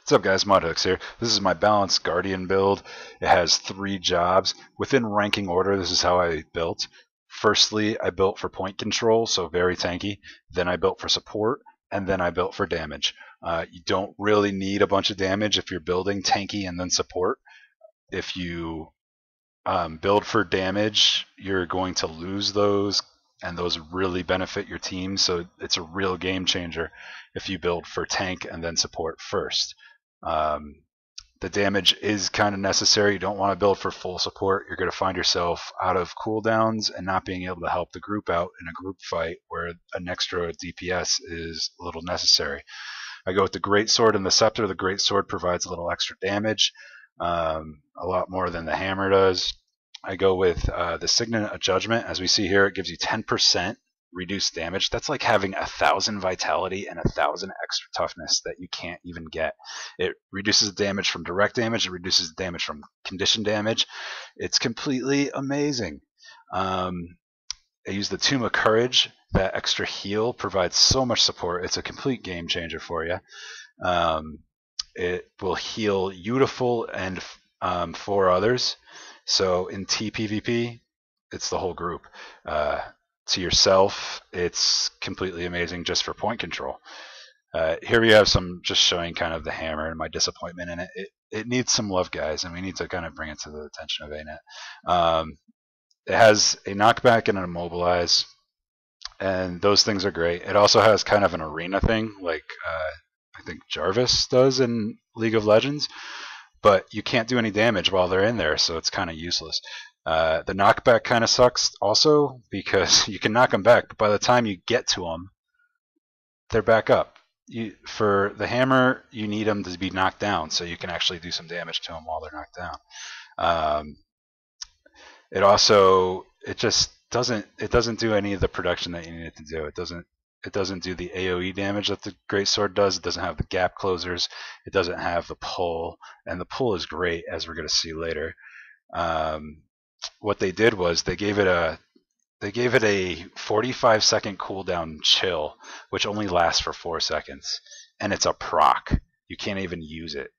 What's up guys, Mudhooks here. This is my balanced Guardian build. It has 3 jobs. Within ranking order, this is how I built. Firstly, I built for point control, so very tanky. Then I built for support, and then I built for damage. You don't really need a bunch of damage if you're building tanky and then support. If you build for damage, you're going to lose those, and those really benefit your team, so it's a real game changer if you build for tank and then support first. The damage is kind of necessary. You don't want to build for full support. You're going to find yourself out of cooldowns and not being able to help the group out in a group fight where an extra DPS is a little necessary. I go with the Greatsword and the Scepter. The Greatsword provides a little extra damage, a lot more than the hammer does. I go with the Signet of Judgment. As we see here, it gives you 10% reduced damage. That's like having 1,000 vitality and 1,000 extra toughness that you can't even get. It reduces damage from direct damage. It reduces damage from condition damage. It's completely amazing. I use the Tome of Courage. That extra heal provides so much support. It's a complete game changer for you. It will heal Beautiful and 4 others. So in PvP, it's the whole group. To yourself, it's completely amazing just for point control. Here we have some just showing kind of the hammer and my disappointment in it. It needs some love, guys, and we need to kind of bring it to the attention of ANET. It has a knockback and an immobilize, and those things are great. It also has kind of an arena thing, like I think Jarvis does in League of Legends, but you can't do any damage while they're in there, so it's kind of useless. The knockback kind of sucks also because you can knock them back, but by the time you get to them, they're back up. For the hammer, you need them to be knocked down so you can actually do some damage to them while they're knocked down. It just doesn't do any of the production that you need it to do. It doesn't do the AoE damage that the Greatsword does. It doesn't have the gap closers. It doesn't have the pull, and the pull is great, as we're going to see later. What they did was they gave it a 45-second cooldown chill, which only lasts for 4 seconds, and it's a proc. You can't even use it.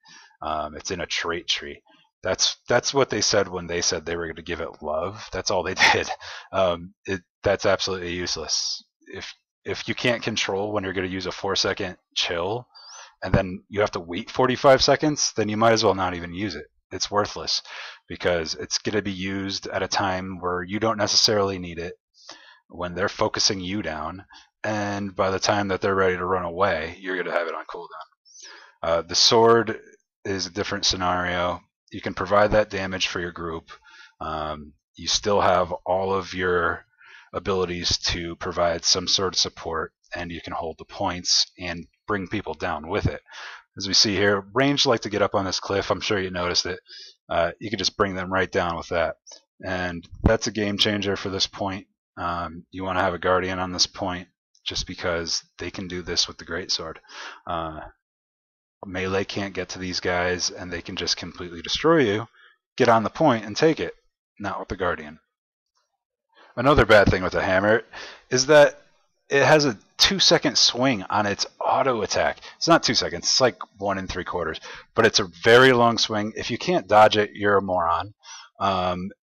It's in a trait tree. That's what they said when they said they were going to give it love. That's all they did. That's absolutely useless. If you can't control when you're going to use a 4-second chill, and then you have to wait 45 seconds, then you might as well not even use it. It's worthless because it's going to be used at a time where you don't necessarily need it, when they're focusing you down, and by the time that they're ready to run away, you're going to have it on cooldown. The sword is a different scenario. You can provide that damage for your group. You still have all of your abilities to provide some sort of support, and you can hold the points and bring people down with it. As we see here, ranged like to get up on this cliff. I'm sure you noticed it. You can just bring them right down with that, and that's a game changer for this point. You want to have a Guardian on this point just because they can do this with the Greatsword. Melee can't get to these guys, and they can just completely destroy you. Get on the point and take it. Not with the Guardian. Another bad thing with the hammer is that it has a 2-second swing on its auto attack. It's not 2 seconds, it's like 1 3/4, but it's a very long swing. If you can't dodge it, you're a moron.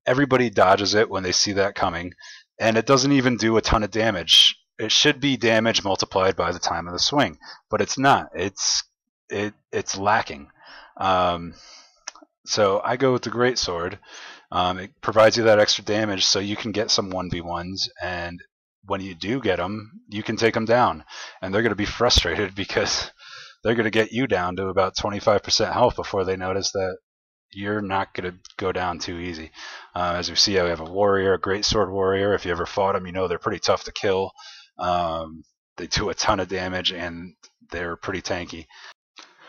Everybody dodges it when they see that coming, and it doesn't even do a ton of damage. It should be damage multiplied by the time of the swing, but it's not. It's lacking. So I go with the Greatsword. It provides you that extra damage so you can get some 1v1s, and when you do get them, you can take them down, and they're going to be frustrated because they're going to get you down to about 25% health before they notice that you're not going to go down too easy. As we see, I have a warrior, a Greatsword warrior. If you ever fought them, you know they're pretty tough to kill. They do a ton of damage, and they're pretty tanky.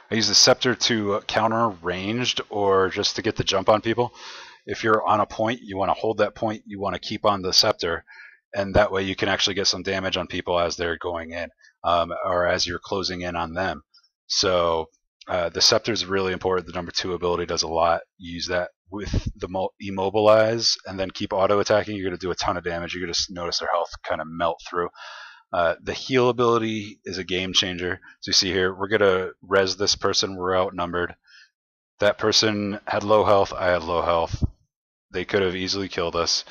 I use the Scepter to counter ranged or just to get the jump on people. If you're on a point, you want to hold that point, you want to keep on the Scepter, and that way you can actually get some damage on people as they're going in, or as you're closing in on them. So the Scepter is really important. The number 2 ability does a lot. You use that with the immobilize and then keep auto attacking. You're going to do a ton of damage. You're going to notice their health kind of melt through. The heal ability is a game changer. So you see here, we're going to res this person. We're outnumbered. That person had low health. I had low health. They could have easily killed us.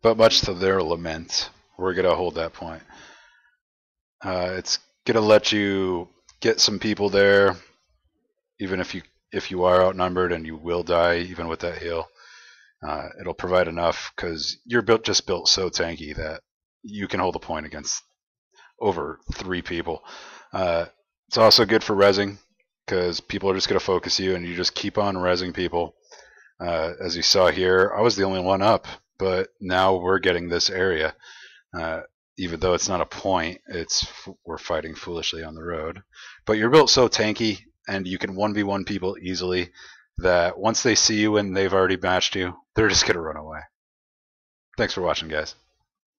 But much to their lament, we're going to hold that point. It's going to let you get some people there, even if you are outnumbered, and you will die even with that heal. It'll provide enough because you're just built so tanky that you can hold a point against over 3 people. It's also good for rezzing because people are just going to focus you, and you just keep on rezzing people. As you saw here, I was the only one up, but now we're getting this area. Even though it's not a point, we're fighting foolishly on the road. But you're built so tanky, and you can 1v1 people easily, that once they see you and they've already matched you, they're just going to run away. Thanks for watching, guys.